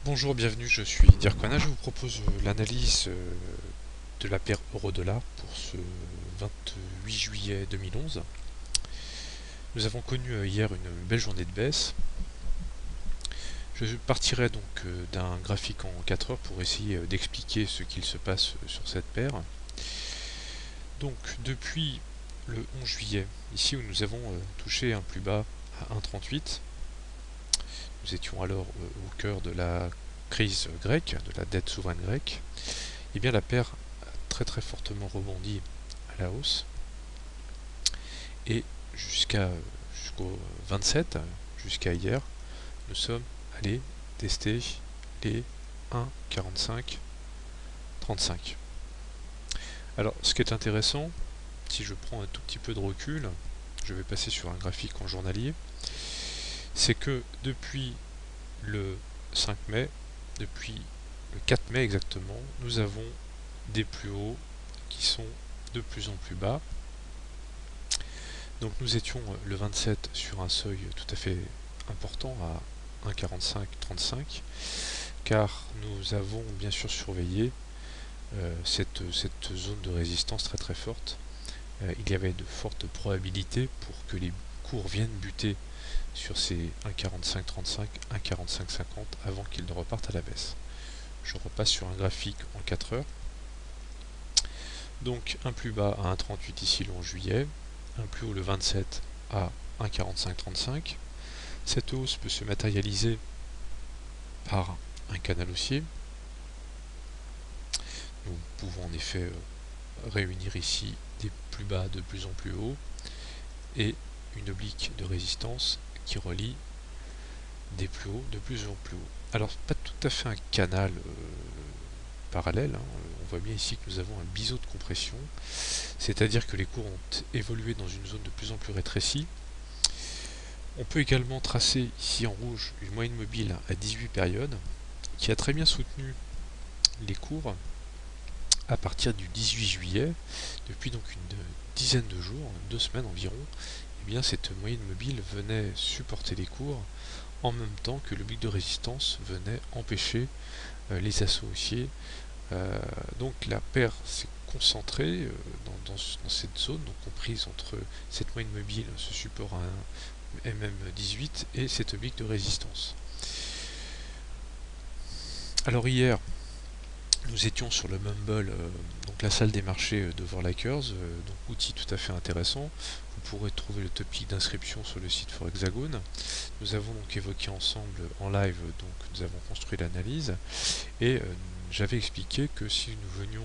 Bonjour, bienvenue, je suis Dirkwana. Je vous propose l'analyse de la paire euro-dollar pour ce 28 juillet 2011. Nous avons connu hier une belle journée de baisse. Je partirai donc d'un graphique en 4 heures pour essayer d'expliquer ce qu'il se passe sur cette paire. Donc depuis le 11 juillet, ici où nous avons touché un plus bas à 1,38, nous étions alors au cœur de la crise grecque, de la dette souveraine grecque, et bien la paire a très fortement rebondi à la hausse et jusqu'au 27, jusqu'à hier, nous sommes allés tester les 1,45-35. Alors ce qui est intéressant, si je prends un tout petit peu de recul, je vais passer sur un graphique en journalier, c'est que depuis le 5 mai, depuis le 4 mai exactement, nous avons des plus hauts qui sont de plus en plus bas. Donc nous étions le 27 sur un seuil tout à fait important à 1,45-35, car nous avons bien sûr surveillé cette zone de résistance très forte. Il y avait de fortes probabilités pour que les cours viennent buter sur ces 1,45-35, 1,45-50 avant qu'ils ne repartent à la baisse. Je repasse sur un graphique en 4 heures. Donc un plus bas à 1,38 ici le 11 juillet, un plus haut le 27 à 1,45-35. Cette hausse peut se matérialiser par un canal haussier. Nous pouvons en effet réunir ici des plus bas de plus en plus haut et une oblique de résistance qui relie des plus hauts de plus en plus haut. Alors pas tout à fait un canal parallèle, hein. On voit bien ici que nous avons un biseau de compression, c'est-à-dire que les cours ont évolué dans une zone de plus en plus rétrécie. On peut également tracer ici en rouge une moyenne mobile à 18 périodes qui a très bien soutenu les cours à partir du 18 juillet, depuis donc une dizaine de jours, 2 semaines environ. Et bien cette moyenne mobile venait supporter les cours en même temps que le pic de résistance venait empêcher les assauts haussiers. Donc la paire s'est concentrée dans cette zone, donc comprise entre cette moyenne mobile, ce support à 1 MM18 et cette oblique de résistance. Alors hier, nous étions sur le Mumble, donc la salle des marchés de Vorlakers, donc outil tout à fait intéressant. Vous pourrez trouver le topic d'inscription sur le site For Hexagone. Nous avons donc évoqué ensemble en live, donc nous avons construit l'analyse et j'avais expliqué que si nous venions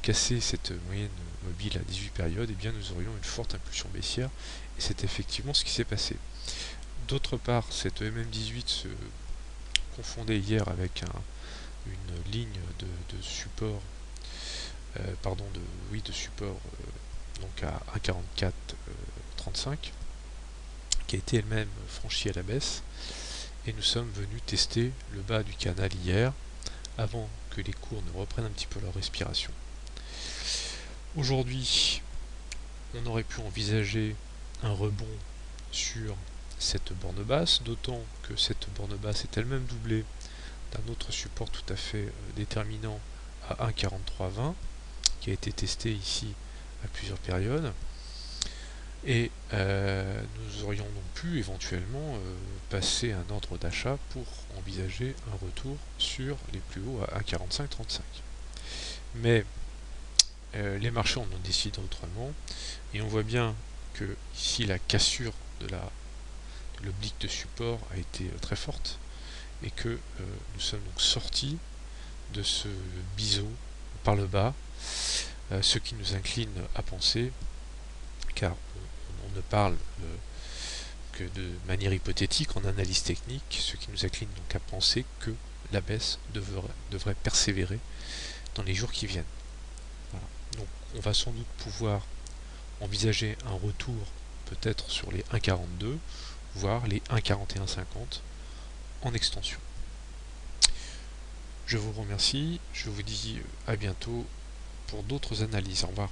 casser cette moyenne mobile à 18 périodes, eh bien nous aurions une forte impulsion baissière et c'est effectivement ce qui s'est passé. D'autre part, cette MM18 se confondait hier avec une ligne de support, de support donc à 1,4435 qui a été elle-même franchie à la baisse et nous sommes venus tester le bas du canal hier avant que les cours ne reprennent un petit peu leur respiration. Aujourd'hui, on aurait pu envisager un rebond sur cette borne basse, d'autant que cette borne basse est elle-même doublée d'un autre support tout à fait déterminant à 1,4320 qui a été testé ici à plusieurs périodes. Et nous aurions donc pu éventuellement passer un ordre d'achat pour envisager un retour sur les plus hauts à 1,4535. Mais les marchés en ont décidé autrement et on voit bien que ici la cassure de l'oblique de support a été très forte et que nous sommes donc sortis de ce biseau par le bas, ce qui nous incline à penser, car on ne parle que de manière hypothétique en analyse technique, ce qui nous incline donc à penser que la baisse devrait persévérer dans les jours qui viennent. Voilà. Donc on va sans doute pouvoir envisager un retour peut-être sur les 1,42, voire les 1,4150 en extension. Je vous remercie, je vous dis à bientôt pour d'autres analyses. Au revoir.